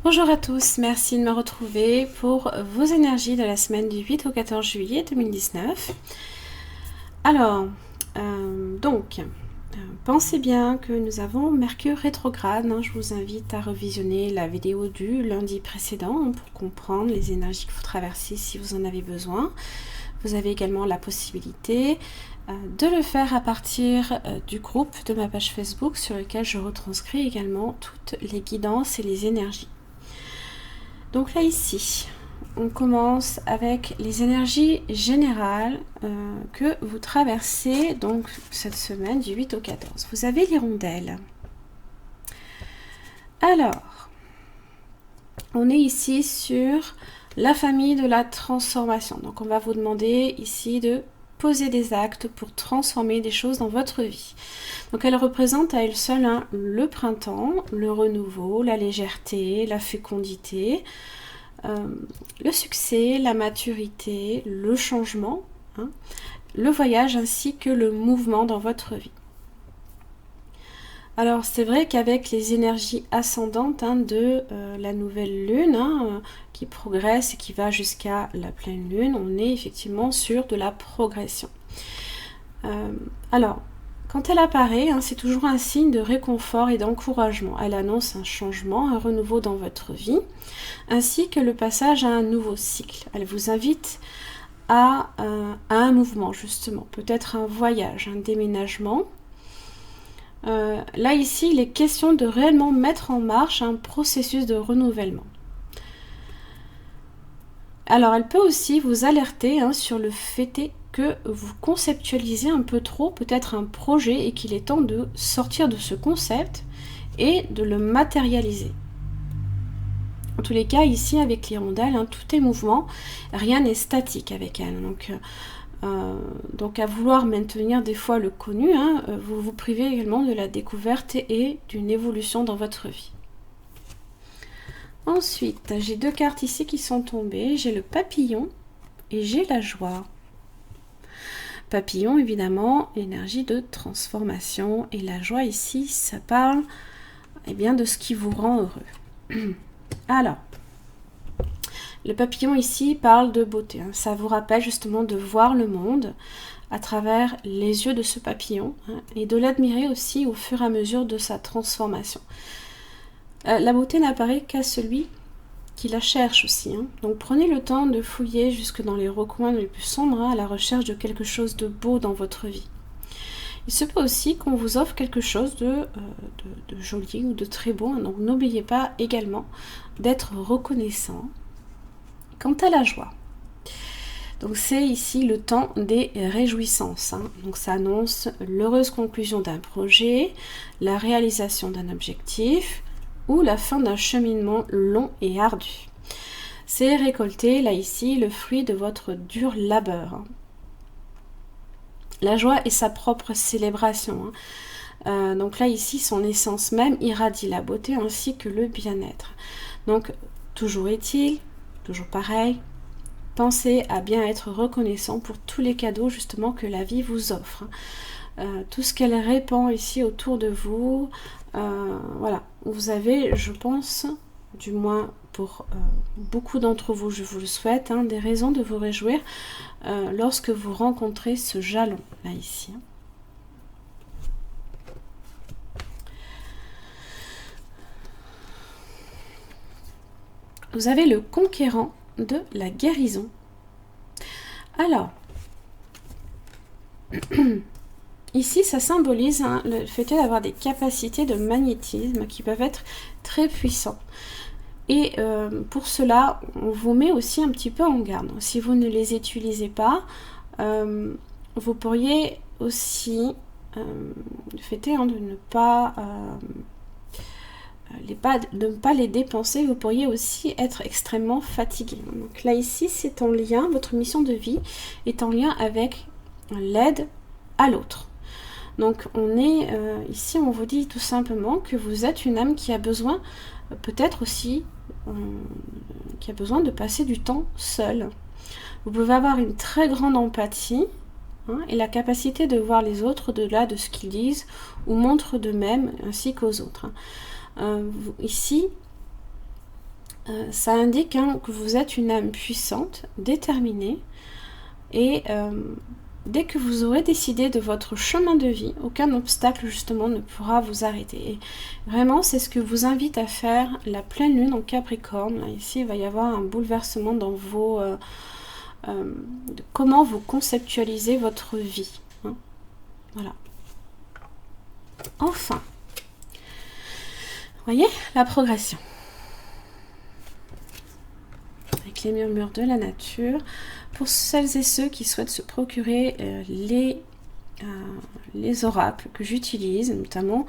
Bonjour à tous, merci de me retrouver pour vos énergies de la semaine du 8 au 14 juillet 2019. Alors, pensez bien que nous avons Mercure rétrograde. Je vous invite à revisionner la vidéo du lundi précédent pour comprendre les énergies que vous traversez si vous en avez besoin. Vous avez également la possibilité de le faire à partir du groupe de ma page Facebook sur lequel je retranscris également toutes les guidances et les énergies. Donc là ici, on commence avec les énergies générales que vous traversez donc cette semaine du 8 au 14. Vous avez l'hirondelle. Alors, on est ici sur la famille de la transformation. Donc on va vous demander ici de poser des actes pour transformer des choses dans votre vie. Donc elle représente à elle seule le printemps, le renouveau, la légèreté, la fécondité, le succès, la maturité, le changement, le voyage ainsi que le mouvement dans votre vie. Alors c'est vrai qu'avec les énergies ascendantes de la nouvelle lune qui progresse et qui va jusqu'à la pleine lune, on est effectivement sur de la progression. Alors, quand elle apparaît, c'est toujours un signe de réconfort et d'encouragement. Elle annonce un changement, un renouveau dans votre vie, ainsi que le passage à un nouveau cycle. Elle vous invite à un mouvement, justement, peut-être un voyage, un déménagement. Là, ici, il est question de réellement mettre en marche un processus de renouvellement. Alors, elle peut aussi vous alerter sur le fait que vous conceptualisez un peu trop peut-être un projet et qu'il est temps de sortir de ce concept et de le matérialiser. En tous les cas, ici, avec l'hirondelle, tout est mouvement, rien n'est statique avec elle. Donc à vouloir maintenir des fois le connu, vous vous privez également de la découverte et d'une évolution dans votre vie. Ensuite, j'ai deux cartes ici qui sont tombées. J'ai le papillon et j'ai la joie. Papillon, évidemment, énergie de transformation. Et la joie ici, ça parle de ce qui vous rend heureux. Alors, le papillon ici parle de beauté. Ça vous rappelle justement de voir le monde à travers les yeux de ce papillon et de l'admirer aussi au fur et à mesure de sa transformation. La beauté n'apparaît qu'à celui qui la cherche aussi. Donc prenez le temps de fouiller jusque dans les recoins les plus sombres à la recherche de quelque chose de beau dans votre vie. Il se peut aussi qu'on vous offre quelque chose de joli ou de très beau. Donc n'oubliez pas également d'être reconnaissant. Quant à la joie, donc c'est ici le temps des réjouissances. Donc ça annonce l'heureuse conclusion d'un projet, la réalisation d'un objectif ou la fin d'un cheminement long et ardu. C'est récolter là ici le fruit de votre dur labeur. La joie est sa propre célébration. Donc là ici son essence même irradie la beauté ainsi que le bien-être. Donc toujours est-il, toujours pareil, pensez à bien être reconnaissant pour tous les cadeaux justement que la vie vous offre. Tout ce qu'elle répand ici autour de vous, voilà, vous avez, je pense, du moins pour beaucoup d'entre vous, je vous le souhaite, des raisons de vous réjouir lorsque vous rencontrez ce jalon là ici. Vous avez le conquérant de la guérison. Alors, ici, ça symbolise le fait d'avoir des capacités de magnétisme qui peuvent être très puissants. Et pour cela, on vous met aussi un petit peu en garde. Si vous ne les utilisez pas, vous pourriez aussi le fait de ne pas de ne pas les dépenser, vous pourriez aussi être extrêmement fatigué. Donc là ici, c'est en lien, votre mission de vie est en lien avec l'aide à l'autre. Donc on est ici, on vous dit tout simplement que vous êtes une âme qui a besoin, peut-être aussi, qui a besoin de passer du temps seule. Vous pouvez avoir une très grande empathie et la capacité de voir les autres au-delà de ce qu'ils disent ou montrent d'eux-mêmes ainsi qu'aux autres. Ici, ça indique que vous êtes une âme puissante, déterminée, et dès que vous aurez décidé de votre chemin de vie, aucun obstacle justement ne pourra vous arrêter. Et vraiment, c'est ce que vous invite à faire la pleine lune en Capricorne. Là, ici, il va y avoir un bouleversement dans vos... de comment vous conceptualisez votre vie. Voilà. Enfin, voyez la progression. Avec les murmures de la nature. Pour celles et ceux qui souhaitent se procurer les oracles que j'utilise, notamment,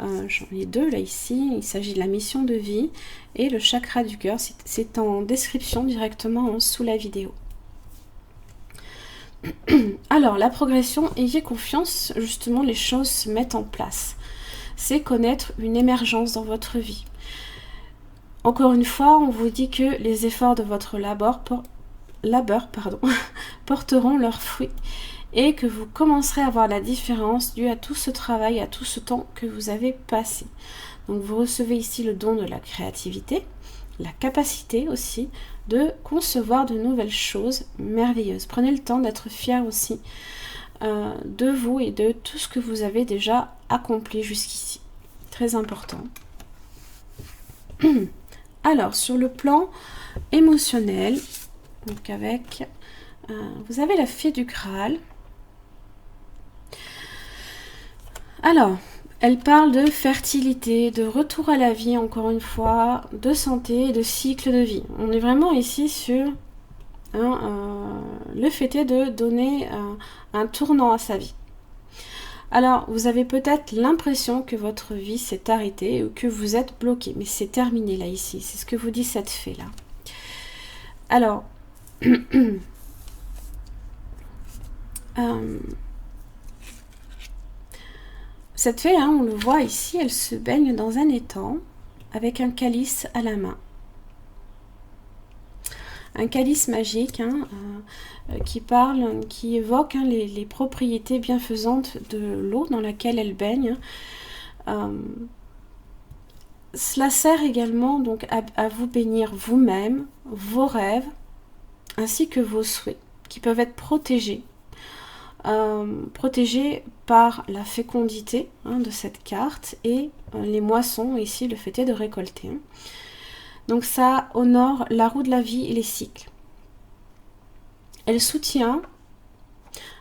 j'en ai deux là ici, il s'agit de la mission de vie et le chakra du cœur, c'est en description directement sous la vidéo. Alors, la progression, ayez confiance, justement, les choses se mettent en place. C'est connaître une émergence dans votre vie. Encore une fois, on vous dit que les efforts de votre labeur porteront leurs fruits et que vous commencerez à voir la différence due à tout ce travail, à tout ce temps que vous avez passé. Donc, vous recevez ici le don de la créativité, la capacité aussi de concevoir de nouvelles choses merveilleuses. Prenez le temps d'être fier aussi de vous et de tout ce que vous avez déjà accompli jusqu'ici. Très important. Alors, sur le plan émotionnel, donc avec, vous avez la fée du Graal. Alors, elle parle de fertilité, de retour à la vie, encore une fois, de santé et de cycle de vie. On est vraiment ici sur le fait est de donner un tournant à sa vie. Alors, vous avez peut-être l'impression que votre vie s'est arrêtée ou que vous êtes bloqué, mais c'est terminé là, ici. C'est ce que vous dit cette fée-là. Alors, cette fée, on le voit ici, elle se baigne dans un étang avec un calice à la main. Un calice magique qui parle, qui évoque les propriétés bienfaisantes de l'eau dans laquelle elle baigne. Cela sert également donc à vous bénir vous-même, vos rêves, ainsi que vos souhaits, qui peuvent être protégés. Protégés par la fécondité de cette carte et les moissons, ici le fait est de récolter. Donc ça honore la roue de la vie et les cycles. Elle soutient,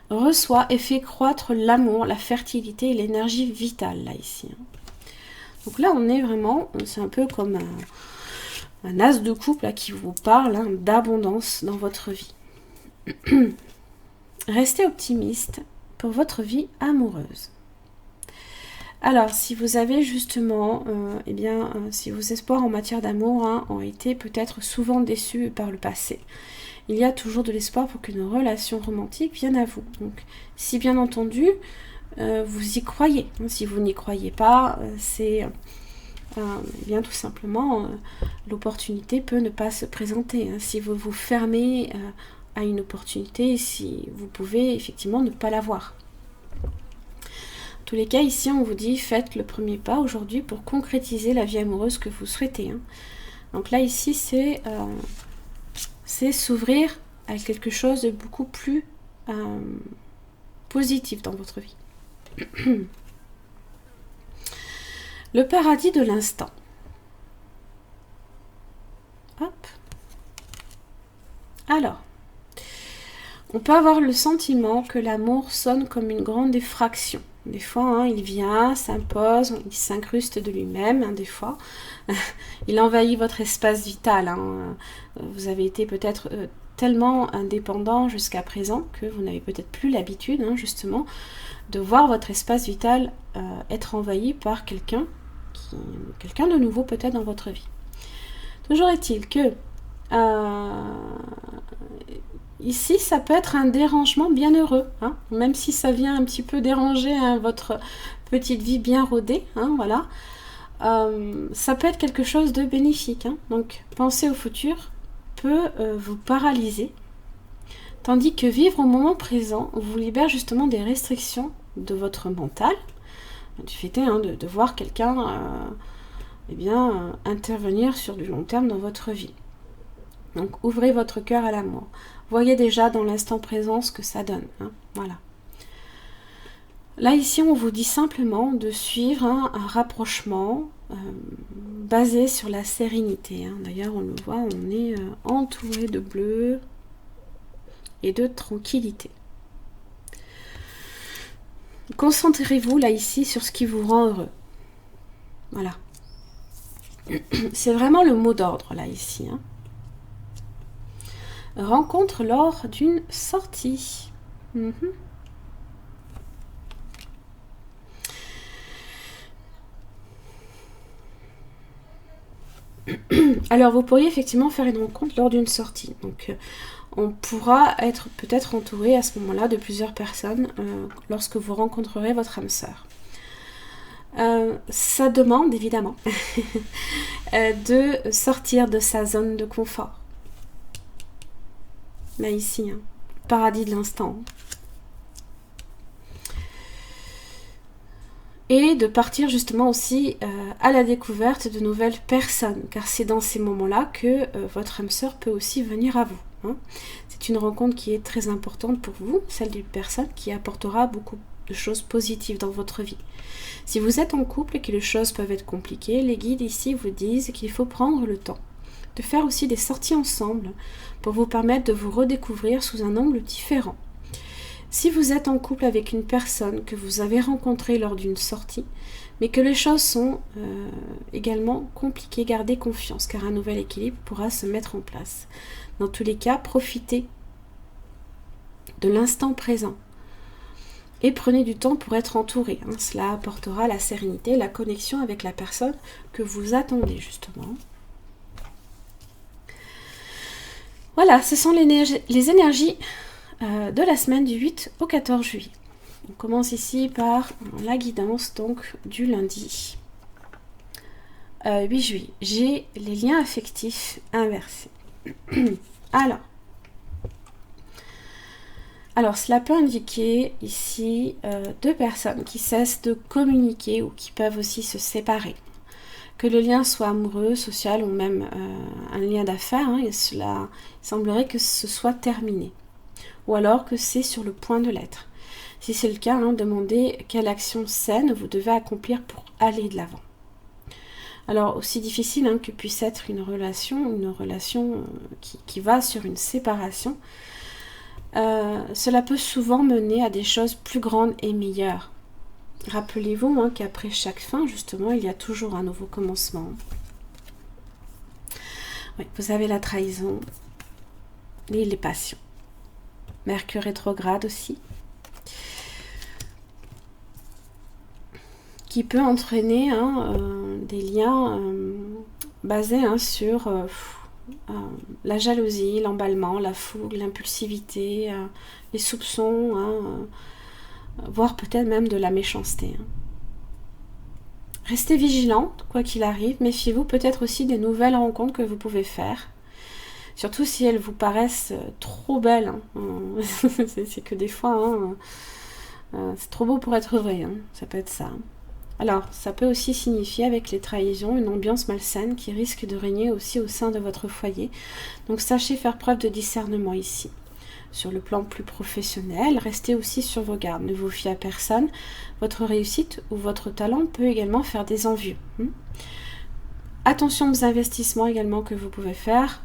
reçoit et fait croître l'amour, la fertilité et l'énergie vitale là ici. Donc là on est vraiment, c'est un peu comme un as de coupe là, qui vous parle d'abondance dans votre vie. Restez optimiste pour votre vie amoureuse. Alors, si vous avez justement, si vos espoirs en matière d'amour ont été peut-être souvent déçus par le passé, il y a toujours de l'espoir pour qu'une relation romantique vienne à vous. Donc, si bien entendu, vous y croyez. Si vous n'y croyez pas, c'est bien tout simplement, l'opportunité peut ne pas se présenter. Si vous vous fermez à une opportunité, si vous pouvez effectivement ne pas l'avoir. Tous les cas, ici, on vous dit, faites le premier pas aujourd'hui pour concrétiser la vie amoureuse que vous souhaitez. Donc là, ici, c'est s'ouvrir à quelque chose de beaucoup plus positif dans votre vie. Le paradis de l'instant. Hop. Alors, on peut avoir le sentiment que l'amour sonne comme une grande effraction. Des fois, il vient, s'impose, il s'incruste de lui-même, des fois. Il envahit votre espace vital. Vous avez été peut-être tellement indépendant jusqu'à présent que vous n'avez peut-être plus l'habitude, justement, de voir votre espace vital être envahi par quelqu'un quelqu'un de nouveau peut-être dans votre vie. Toujours est-il que ici, ça peut être un dérangement bien heureux, hein, même si ça vient un petit peu déranger hein, votre petite vie bien rodée, hein, voilà. Ça peut être quelque chose de bénéfique. Hein. Donc, penser au futur peut vous paralyser, tandis que vivre au moment présent vous libère justement des restrictions de votre mental, du fait hein, de voir quelqu'un eh bien, intervenir sur du long terme dans votre vie. Donc, ouvrez votre cœur à l'amour. Voyez déjà dans l'instant présent ce que ça donne. Hein, voilà. Là, ici, on vous dit simplement de suivre hein, un rapprochement basé sur la sérénité. Hein. D'ailleurs, on le voit, on est entouré de bleu et de tranquillité. Concentrez-vous là, ici, sur ce qui vous rend heureux. Voilà. C'est vraiment le mot d'ordre, là, ici. Hein. Rencontre lors d'une sortie. Alors, vous pourriez effectivement faire une rencontre lors d'une sortie. Donc, on pourra être peut-être entouré à ce moment-là de plusieurs personnes lorsque vous rencontrerez votre âme sœur. Ça demande évidemment de sortir de sa zone de confort. Là, ici, hein, paradis de l'instant. Et de partir justement aussi à la découverte de nouvelles personnes, car c'est dans ces moments-là que votre âme sœur peut aussi venir à vous. Hein. C'est une rencontre qui est très importante pour vous, celle d'une personne qui apportera beaucoup de choses positives dans votre vie. Si vous êtes en couple et que les choses peuvent être compliquées, les guides ici vous disent qu'il faut prendre le temps de faire aussi des sorties ensemble pour vous permettre de vous redécouvrir sous un angle différent. Si vous êtes en couple avec une personne que vous avez rencontrée lors d'une sortie, mais que les choses sont également compliquées, gardez confiance, car un nouvel équilibre pourra se mettre en place. Dans tous les cas, profitez de l'instant présent et prenez du temps pour être entouré. Hein. Cela apportera la sérénité, la connexion avec la personne que vous attendez justement. Voilà, ce sont les énergies de la semaine du 8 au 14 juillet. On commence ici par la guidance donc du lundi 8 juillet. J'ai les liens affectifs inversés. Alors, cela peut indiquer ici deux personnes qui cessent de communiquer ou qui peuvent aussi se séparer. Que le lien soit amoureux, social ou même un lien d'affaires, hein, et cela semblerait que ce soit terminé. Ou alors que c'est sur le point de l'être. Si c'est le cas, hein, demandez quelle action saine vous devez accomplir pour aller de l'avant. Alors, aussi difficile hein, que puisse être une relation qui va sur une séparation, cela peut souvent mener à des choses plus grandes et meilleures. Rappelez-vous hein, qu'après chaque fin, justement, il y a toujours un nouveau commencement. Oui, vous avez la trahison et les passions. Mercure rétrograde aussi, qui peut entraîner hein, des liens basés hein, sur la jalousie, l'emballement, la fougue, l'impulsivité, les soupçons, hein, voire peut-être même de la méchanceté. Hein. Restez vigilante, quoi qu'il arrive, méfiez-vous peut-être aussi des nouvelles rencontres que vous pouvez faire. Surtout si elles vous paraissent trop belles. Hein. C'est que des fois, hein, c'est trop beau pour être vrai. Hein. Ça peut être ça. Hein. Alors, ça peut aussi signifier avec les trahisons une ambiance malsaine qui risque de régner aussi au sein de votre foyer. Donc, sachez faire preuve de discernement ici. Sur le plan plus professionnel, restez aussi sur vos gardes. Ne vous fiez à personne. Votre réussite ou votre talent peut également faire des envieux. Attention aux investissements également que vous pouvez faire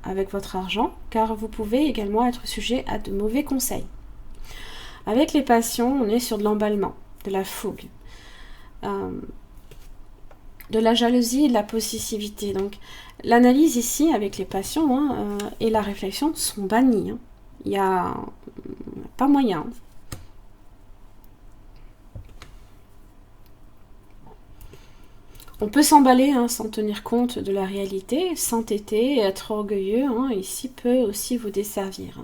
avec votre argent, car vous pouvez également être sujet à de mauvais conseils. Avec les passions, on est sur de l'emballement, de la fougue, de la jalousie et de la possessivité. Donc, l'analyse ici, avec les passions hein, et la réflexion sont bannies. Hein. Il n'y a pas moyen. On peut s'emballer hein, sans tenir compte de la réalité, s'entêter et être orgueilleux. Hein, ici peut aussi vous desservir.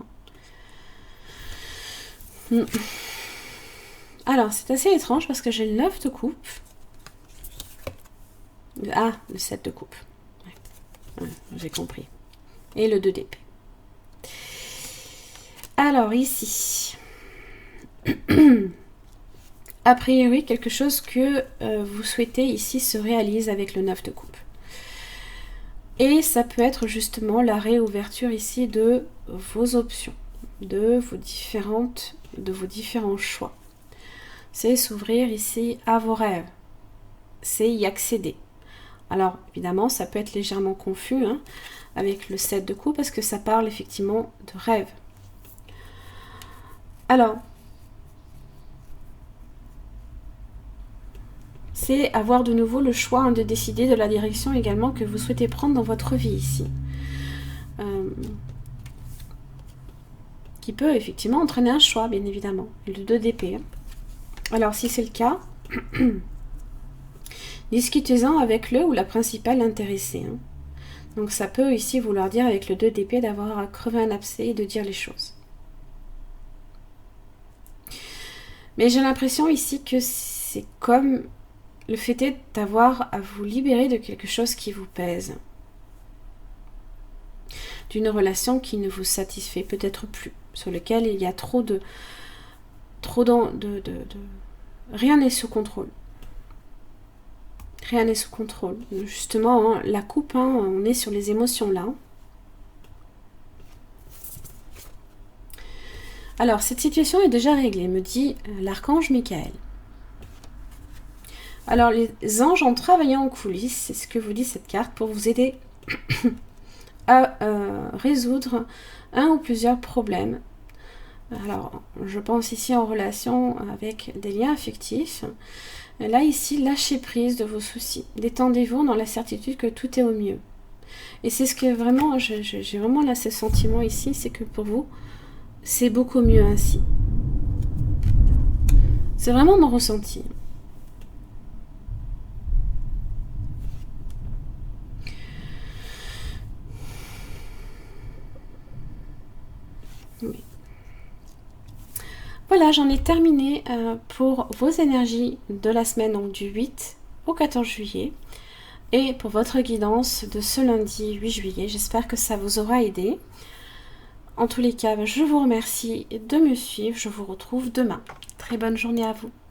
Hein. Alors, c'est assez étrange parce que j'ai le 9 de coupe. Ah, le 7 de coupe. Ouais, j'ai compris. Et le 2 d'épée. Alors, ici... A priori, quelque chose que vous souhaitez ici se réalise avec le 9 de coupe. Et ça peut être justement la réouverture ici de vos options, de vos différents choix. C'est s'ouvrir ici à vos rêves. C'est y accéder. Alors, évidemment, ça peut être légèrement confus hein, avec le 7 de coupe parce que ça parle effectivement de rêve. Alors, c'est avoir de nouveau le choix hein, de décider de la direction également que vous souhaitez prendre dans votre vie ici. Qui peut effectivement entraîner un choix, bien évidemment. Le 2 d'épée. Hein. Alors, si c'est le cas, discutez-en avec le ou la principale intéressée. Hein. Donc, ça peut ici vouloir dire, avec le 2 d'épée, d'avoir à crever un abcès et de dire les choses. Mais j'ai l'impression ici que c'est comme... Le fait est d'avoir à vous libérer de quelque chose qui vous pèse. D'une relation qui ne vous satisfait peut-être plus. Sur lequel il y a trop de... Rien n'est sous contrôle. Rien n'est sous contrôle. Justement, hein, la coupe, hein, on est sur les émotions là. Alors, cette situation est déjà réglée, me dit l'archange Michael. Alors, les anges ont travaillé en coulisses, c'est ce que vous dit cette carte, pour vous aider à résoudre un ou plusieurs problèmes. Alors, je pense ici en relation avec des liens affectifs. Là, ici, lâchez prise de vos soucis. Détendez-vous dans la certitude que tout est au mieux. Et c'est ce que vraiment, j'ai vraiment là ce sentiment ici, c'est que pour vous, c'est beaucoup mieux ainsi. C'est vraiment mon ressenti. Oui. Voilà, j'en ai terminé pour vos énergies de la semaine, donc du 8 au 14 juillet. Et pour votre guidance de ce lundi 8 juillet, j'espère que ça vous aura aidé. En tous les cas, je vous remercie de me suivre. Je vous retrouve demain. Très bonne journée à vous.